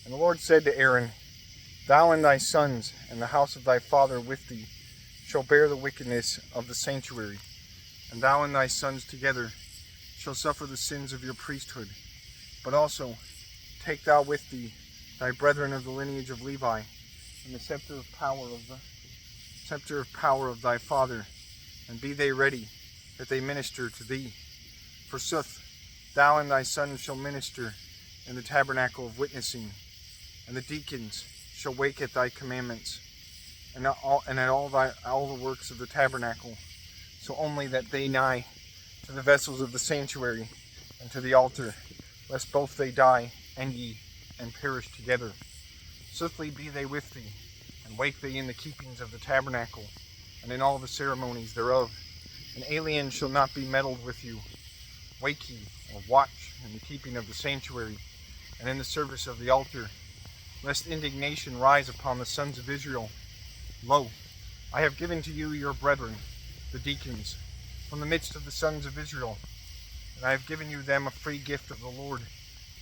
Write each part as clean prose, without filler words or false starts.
And the Lord said to Aaron, Thou and thy sons, and the house of thy father with thee, shall bear the wickedness of the sanctuary, and thou and thy sons together shall suffer the sins of your priesthood. But also take thou with thee thy brethren of the lineage of Levi, and the scepter of power of thy father, and be they ready, that they minister to thee. Forsooth, thou and thy sons shall minister in the tabernacle of witnessing, and the deacons shall wake at thy commandments, and at all the works of the tabernacle, so only that they nigh to the vessels of the sanctuary and to the altar, lest both they die and ye, and perish together. Swiftly be they with thee, and wake thee in the keepings of the tabernacle, and in all the ceremonies thereof. An alien shall not be meddled with you. Wake ye, or watch, in the keeping of the sanctuary, and in the service of the altar, lest indignation rise upon the sons of Israel. Lo, I have given to you your brethren, the deacons, from the midst of the sons of Israel, and I have given you them a free gift of the Lord,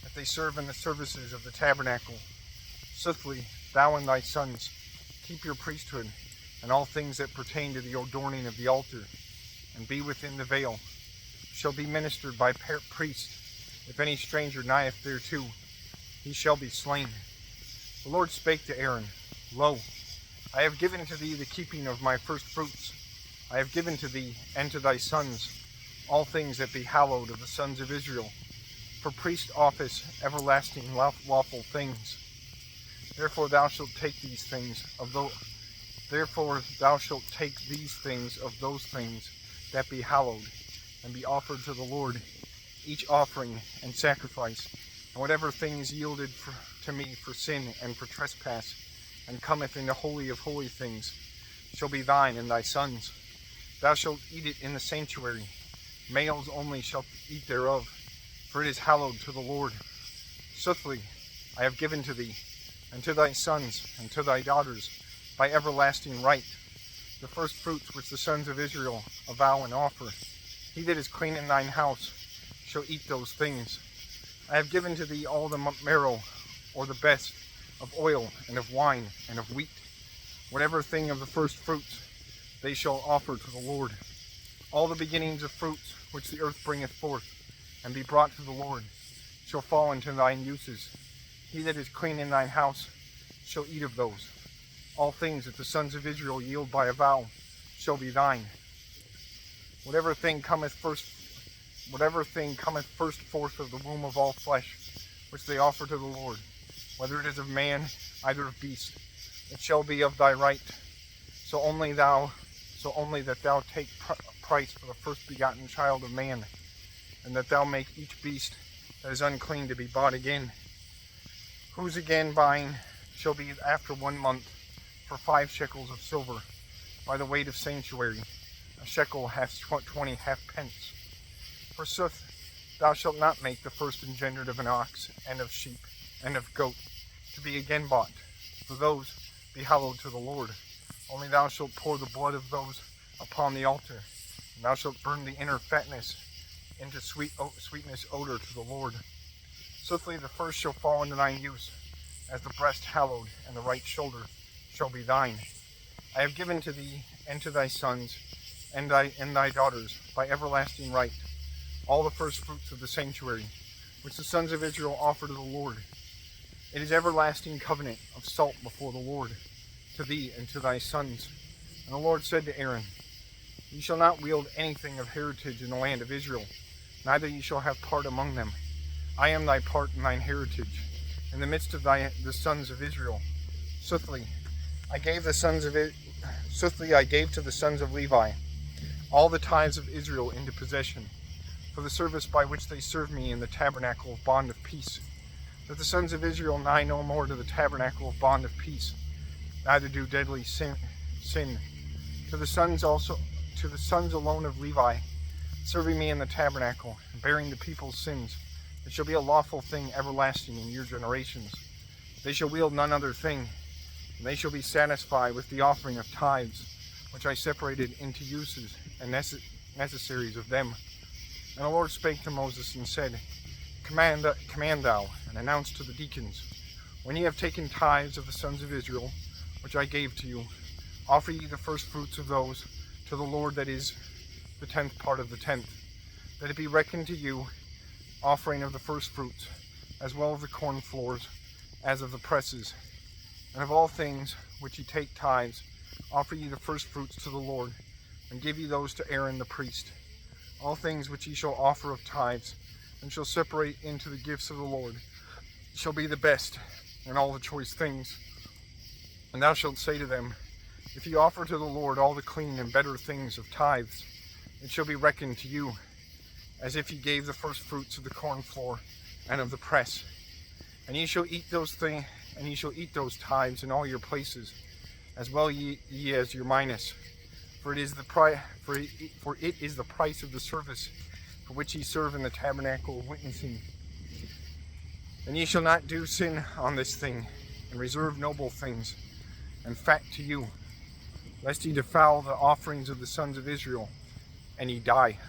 that they serve in the services of the tabernacle. Swiftly, thou and thy sons, keep your priesthood, and all things that pertain to the adorning of the altar, and be within the veil, shall be ministered by priests. If any stranger nigheth thereto, he shall be slain. The Lord spake to Aaron, Lo, I have given to thee the keeping of my first fruits. I have given to thee and to thy sons all things that be hallowed of the sons of Israel, for priest office, everlasting lawful things. Therefore thou shalt take these things of those things that be hallowed, and be offered to the Lord, each offering and sacrifice, and whatever things yielded to me for sin and for trespass, and cometh in the holy of holy things, shall be thine and thy sons. Thou shalt eat it in the sanctuary. Males only shall eat thereof, for it is hallowed to the Lord. Swiftly I have given to thee, and to thy sons, and to thy daughters, by everlasting right, the first fruits which the sons of Israel avow and offer. He that is clean in thine house shall eat those things. I have given to thee all the marrow, or the best, of oil, and of wine, and of wheat. Whatever thing of the first fruits they shall offer to the Lord. All the beginnings of fruits which the earth bringeth forth, and be brought to the Lord, shall fall into thine uses. He that is clean in thine house shall eat of those. All things that the sons of Israel yield by a vow shall be thine. Whatever thing cometh first forth of the womb of all flesh, which they offer to the Lord, whether it is of man, either of beast, it shall be of thy right. So only that thou take price for the first begotten child of man, and that thou make each beast that is unclean to be bought again. Whose again buying shall be after 1 month, for 5 shekels of silver, by the weight of sanctuary. A shekel hath 20 halfpence. Forsooth, thou shalt not make the first engendered of an ox, and of sheep, and of goat, to be again bought, for those be hallowed to the Lord. Only thou shalt pour the blood of those upon the altar, and thou shalt burn the inner fatness into sweetness odor to the Lord. Swiftly the first shall fall into thine use, as the breast hallowed, and the right shoulder shall be thine. I have given to thee and to thy sons and thy daughters by everlasting right all the first fruits of the sanctuary, which the sons of Israel offer to the Lord. It is everlasting covenant of salt before the Lord, to thee and to thy sons. And the Lord said to Aaron, Ye shall not wield anything of heritage in the land of Israel, neither ye shall have part among them. I am thy part and thine heritage, in the midst of the sons of Israel. Swiftly I gave to the sons of Levi all the tithes of Israel into possession, for the service by which they serve me in the tabernacle of bond of peace, that the sons of Israel nigh no more to the tabernacle of bond of peace, neither do deadly sin. To the sons alone of Levi, serving me in the tabernacle, and bearing the people's sins, it shall be a lawful thing everlasting in your generations. They shall wield none other thing, and they shall be satisfied with the offering of tithes, which I separated into uses and necessaries of them. And the Lord spake to Moses and said, Command thou, and announce to the deacons, When ye have taken tithes of the sons of Israel, which I gave to you, offer ye the first fruits of those to the Lord, that is, the 10th part of the 10th, that it be reckoned to you offering of the first fruits, as well of the corn floors, as of the presses. And of all things which ye take tithes, offer ye the first fruits to the Lord, and give ye those to Aaron the priest. All things which ye shall offer of tithes, and shall separate into the gifts of the Lord, shall be the best, and all the choice things. And thou shalt say to them, if ye offer to the Lord all the clean and better things of tithes, it shall be reckoned to you, as if ye gave the first fruits of the corn floor and of the press. And ye shall eat those things, and ye shall eat those tithes in all your places, as well ye as your minus. For it is the price of the service for which ye serve in the tabernacle of witnessing. And ye shall not do sin on this thing, and reserve noble things, and fat to you, lest ye defile the offerings of the sons of Israel, and ye die.